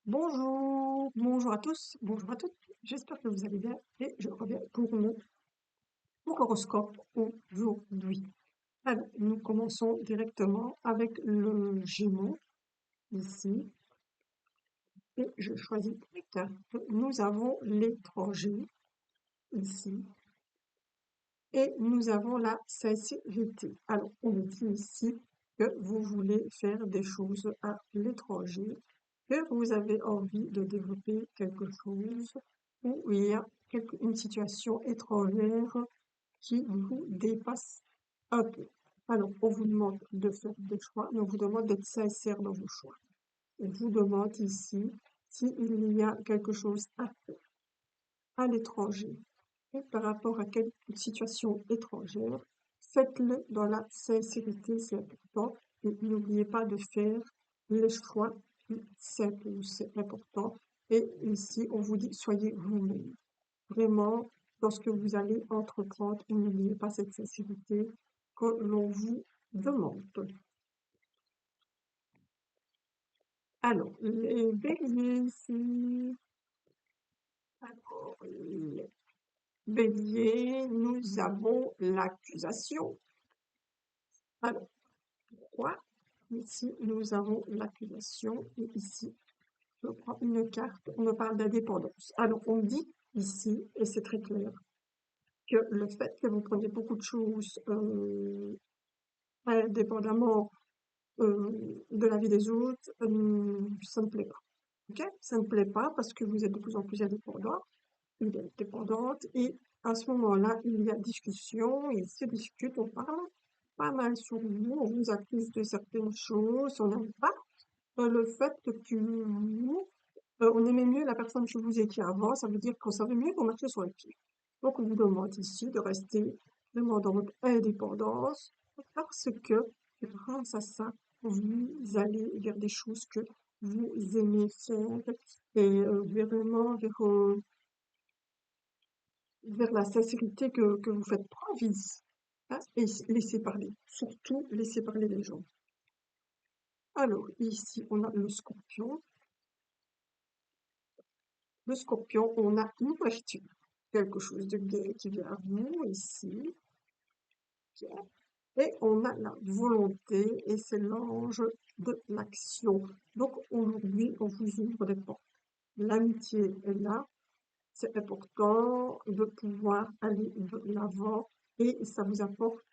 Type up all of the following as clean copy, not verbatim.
Bonjour à tous, bonjour à toutes. J'espère que vous allez bien et je reviens pour mon horoscope aujourd'hui. Alors, nous commençons directement avec le Gémeaux ici et je choisis les cartes. Nous avons l'étranger ici et nous avons la sincérité. Alors, on dit ici que vous voulez faire des choses à l'étranger, que vous avez envie de développer quelque chose où il y a une situation étrangère qui vous dépasse un peu. Alors, on vous demande de faire des choix, mais on vous demande d'être sincère dans vos choix. On vous demande ici s'il y a quelque chose à faire à l'étranger et par rapport à quelle situation étrangère, faites-le dans la sincérité, c'est important. Et n'oubliez pas de faire les choix plus simples, c'est important. Et ici, on vous dit, soyez vous-même. Vraiment, lorsque vous allez entreprendre, n'oubliez pas cette sincérité que l'on vous demande. Alors, les béliers ici. Alors, les béliers, nous avons l'accusation. Alors, pourquoi? Ici, nous avons l'accusation et ici, je prends une carte, on me parle d'indépendance. Alors, on dit ici, et c'est très clair, que le fait que vous preniez beaucoup de choses indépendamment de la vie des autres, ça ne plaît pas. Ok? Ça ne plaît pas parce que vous êtes de plus en plus indépendante et à ce moment-là, il y a discussion, il se discute, on parle pas mal sur vous, on vous accuse de certaines choses, on n'aime pas le fait que vous, on aimait mieux la personne que vous étiez avant, ça veut dire qu'on savait mieux qu'on marchait sur les pieds. Donc, on vous demande ici de rester vraiment dans votre indépendance parce que grâce à ça, vous allez vers des choses que vous aimez faire et vraiment vers la sincérité que vous faites preuve ici. Hein, et laissez parler, surtout laissez parler les gens. Alors, ici, on a le scorpion. Le scorpion, on a l'ouverture. Quelque chose de gai qui vient à vous ici. Ok. Et on a la volonté et c'est l'ange de l'action. Donc aujourd'hui, on vous ouvre des portes. L'amitié est là. C'est important de pouvoir aller de l'avant et ça vous apporte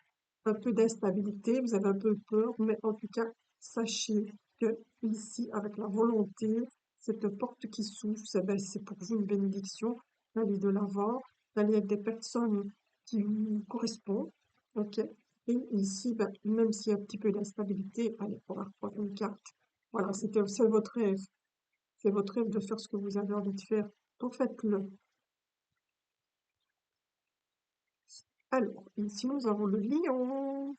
un peu d'instabilité. Vous avez un peu peur, mais en tout cas, sachez que ici, avec la volonté, cette porte qui s'ouvre, c'est pour vous une bénédiction d'aller de l'avant, d'aller avec des personnes qui vous correspondent. Ok? Et ici, ben, même s'il y a un petit peu d'instabilité, allez, on va reprendre une carte. Voilà, c'est votre rêve. C'est votre rêve de faire ce que vous avez envie de faire. Donc faites-le. Alors, ici, nous avons le lion.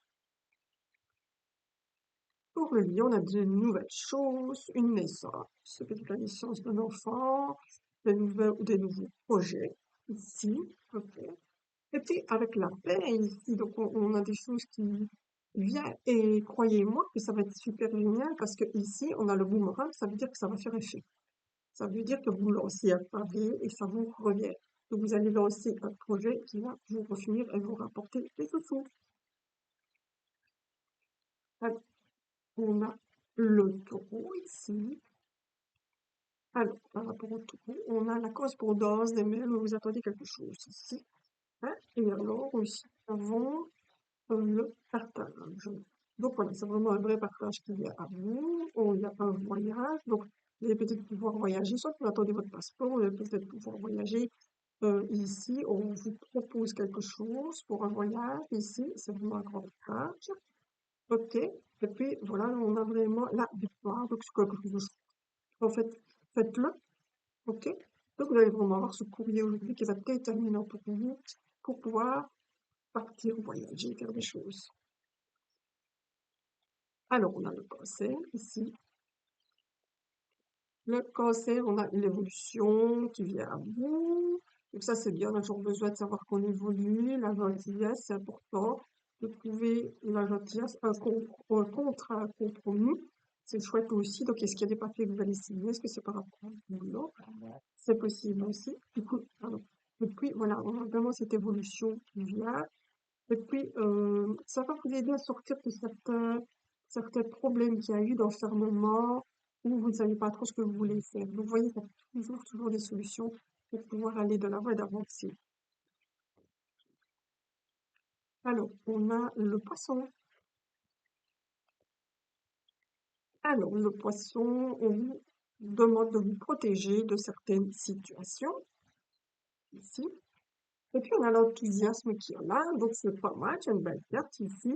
Pour le lion, on a de nouvelles choses, une naissance, peut-être la naissance d'un enfant, des nouveaux projets, ici, ok. Et puis, avec la paix, ici, donc on a des choses qui viennent, et croyez-moi que ça va être super génial, parce que ici, on a le boomerang, ça veut dire que ça va faire effet. Ça veut dire que vous lancez un pavé et ça vous revient. Donc, vous allez lancer un projet qui va vous revenir et vous rapporter des sous. On a le taureau ici. Alors, par rapport au taureau, on a la correspondance des mails où vous attendez quelque chose ici. Hein. Et alors, aussi, nous avons le partage. Donc voilà, c'est vraiment un vrai partage qui vient à vous. Il y a un voyage. Donc, vous allez peut-être pouvoir voyager, soit vous attendez votre passeport, vous allez peut-être pouvoir voyager. Ici, on vous propose quelque chose pour un voyage. Ici, c'est vraiment un grand partage. Ok. Et puis, voilà, on a vraiment la victoire. Donc, c'est quelque chose. En fait, faites-le. Ok? Donc, vous allez vraiment avoir ce courrier aujourd'hui qui va être déterminant pour vous, pour pouvoir partir voyager, faire des choses. Alors, on a le cancer ici. Le cancer, on a l'évolution qui vient à vous. Donc ça, c'est bien, on a toujours besoin de savoir qu'on évolue. La gentillesse, c'est important. De trouver la gentillesse, un contrat, un compromis. c'est chouette aussi. Donc, est-ce qu'il y a des papiers que vous allez signer? Est-ce que c'est par rapport au boulot? C'est possible aussi. Du coup, pardon. Et puis, voilà, on a vraiment cette évolution qui vient. Et puis, ça va vous aider à sortir de certains problèmes qu'il y a eu d'enfermement où vous ne savez pas trop ce que vous voulez faire. Donc, vous voyez, il y a toujours des solutions pour pouvoir aller de l'avant et d'avancer. Alors, on a le poisson. Alors, le poisson, on vous demande de vous protéger de certaines situations, ici. Et puis, on a l'enthousiasme qui est là, donc c'est pas mal, c'est une belle carte ici.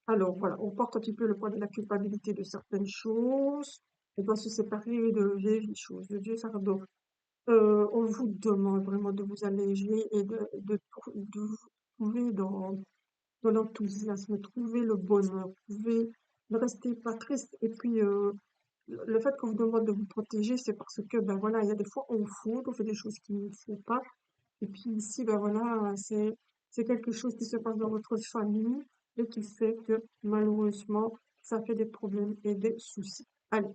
Alors, voilà, on porte un petit peu le poids de la culpabilité de certaines choses. On doit se séparer de vieilles choses, de vieux fardeaux. On vous demande vraiment de vous alléger et de vous trouver dans l'enthousiasme, trouver le bonheur, trouver, ne restez pas triste. Et puis, le fait qu'on vous demande de vous protéger, c'est parce que, ben voilà, il y a des fois, on faute, on fait des choses qu'il ne faut pas. Et puis ici, ben voilà, c'est quelque chose qui se passe dans votre famille et qui fait que, malheureusement, ça fait des problèmes et des soucis. Allez,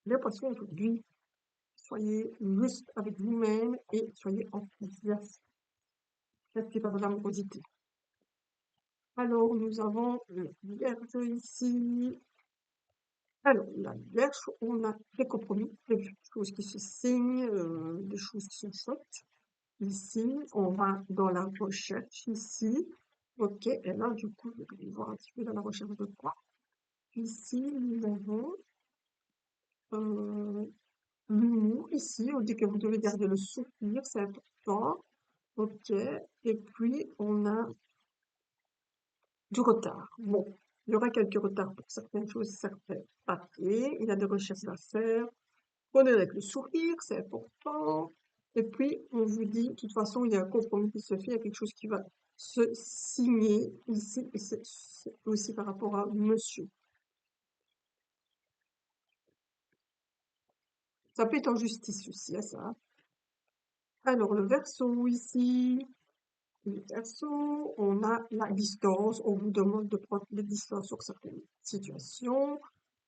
les poissons aujourd'hui, soyez juste avec vous-même et soyez enthousiaste. Restez pas dans l'amorosité. Alors, nous avons le vierge ici. Alors, la vierge, on a des compromis, des choses qui se signent, des choses qui sont faites. Ici, on va dans la recherche, ici. OK, et là, du coup, je vais voir un petit peu dans la recherche de quoi. Ici, nous avons euh, l'humour. Ici, on dit que vous devez garder le sourire, c'est important. OK, et puis, on a du retard. Bon, il y aura quelques retards pour certaines choses, certains papiers. Il y a des recherches à faire. Prenez avec le sourire, c'est important. Et puis, on vous dit, de toute façon, il y a un compromis qui se fait, il y a quelque chose qui va se signer ici, et c'est aussi par rapport à monsieur. Ça peut être en justice aussi, à ça. Alors, le verso ici, le verso, on a la distance, on vous demande de prendre des distances sur certaines situations.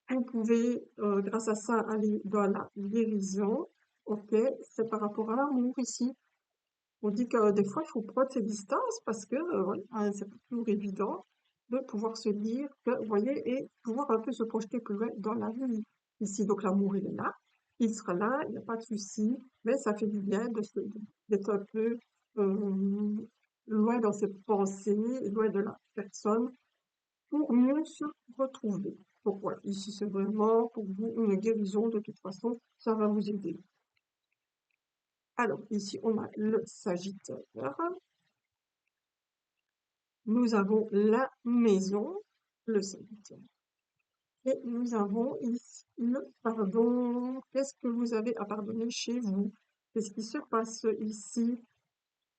Vous pouvez, grâce à ça, aller dans la guérison. Ok, c'est par rapport à l'amour ici. On dit que des fois, il faut prendre ses distances parce que voilà, c'est pas toujours évident de pouvoir se dire que, vous voyez, et pouvoir un peu se projeter plus loin dans la vie. Ici, donc l'amour, il est là, il sera là, il n'y a pas de souci, mais ça fait du bien d'être un peu loin dans ses pensées, loin de la personne, pour mieux se retrouver. Donc voilà, ici, c'est vraiment pour vous une guérison, de toute façon, ça va vous aider. Alors, ici, on a le Sagittaire. Nous avons la maison, le Sagittaire. Et nous avons ici le pardon. Qu'est-ce que vous avez à pardonner chez vous? Qu'est-ce qui se passe ici?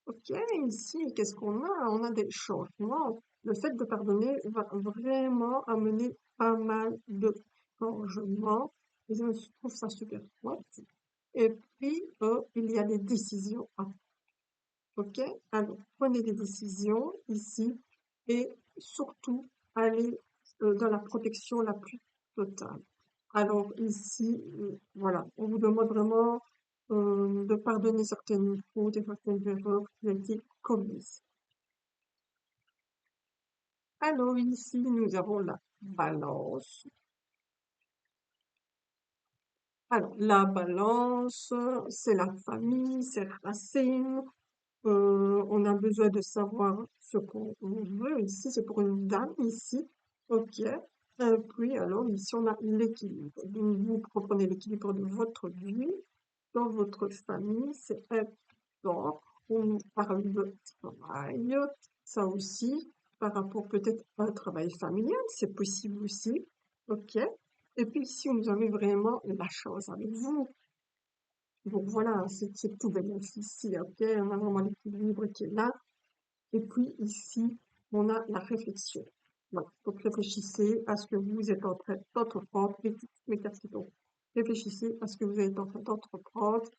Ok, ici, qu'est-ce qu'on a? On a des changements. Le fait de pardonner va vraiment amener pas mal de changements. Et je trouve ça super chouette. Et puis, il y a des décisions à OK? Alors, prenez des décisions ici et surtout, allez dans la protection la plus totale. Alors ici, voilà, on vous demande vraiment de pardonner certaines fautes et certaines erreurs qui ont été commises. Alors ici, nous avons la balance. Alors, la balance, c'est la famille, c'est la racine. On a besoin de savoir ce qu'on veut. Ici, c'est pour une dame, ici. OK. Et puis, alors, ici, on a l'équilibre. Donc, vous reprenez l'équilibre de votre vie dans votre famille. C'est important. On parle de travail. Ça aussi, par rapport peut-être à un travail familial, c'est possible aussi. OK. Et puis, ici, vous avez vraiment la chance avec vous. Donc voilà, c'est tout bénéfice ici, ok? On a vraiment l'équilibre qui est là. Et puis ici, on a la réflexion. Voilà. Donc réfléchissez à ce que vous êtes en train d'entreprendre. Les cartes qui tombent. Réfléchissez à ce que vous êtes en train d'entreprendre.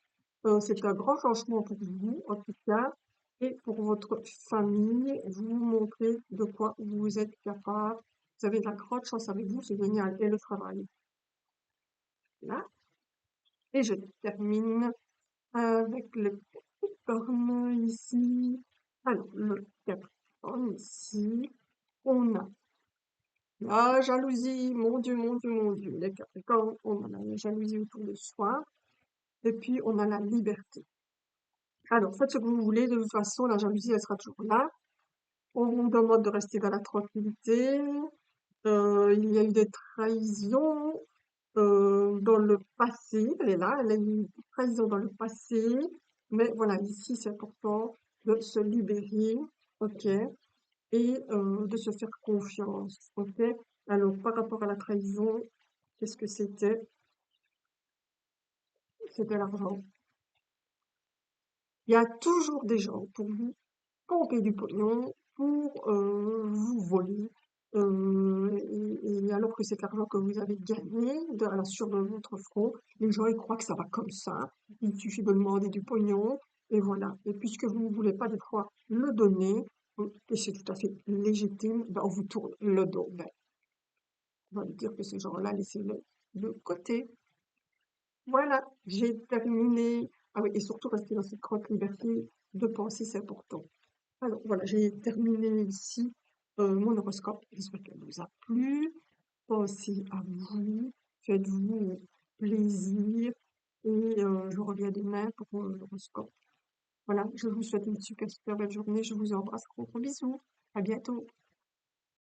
C'est un grand changement pour vous, en tout cas. Et pour votre famille, vous montrez de quoi vous êtes capable. Vous avez de la grande chance avec vous, c'est génial. Et le travail. Là. Et je termine avec le Capricorne ici. Alors, le Capricorne ici, on a la jalousie, mon Dieu, mon Dieu, mon Dieu. Les Capricornes, on a la jalousie autour de soi. Et puis, on a la liberté. Alors, faites ce que vous voulez. De toute façon, la jalousie, elle sera toujours là. On vous demande de rester dans la tranquillité. Il y a eu des trahisons dans le passé. Elle est là, elle a eu des trahisons dans le passé. Mais voilà, ici, c'est important de se libérer, ok, et de se faire confiance, ok. Alors, par rapport à la trahison, qu'est-ce que c'était? C'était l'argent. Il y a toujours des gens pour vous pomper du pognon pour vous voler. Et alors que c'est l'argent que vous avez gagné sur votre front, les gens ils croient que ça va comme ça. Il suffit de demander du pognon et voilà. Et puisque vous ne voulez pas des fois le donner, et c'est tout à fait légitime, ben, on vous tourne le dos. Ben, on va dire que ces gens-là, laissez-le de côté. Voilà, j'ai terminé. Ah oui, et surtout rester dans cette grande liberté de penser, c'est important. Alors voilà, j'ai terminé ici mon horoscope. J'espère qu'elle vous a plu. Pensez à vous, faites-vous plaisir et je reviens demain pour l'horoscope. Voilà, je vous souhaite une super super belle journée. Je vous embrasse. Gros gros bisous. À bientôt.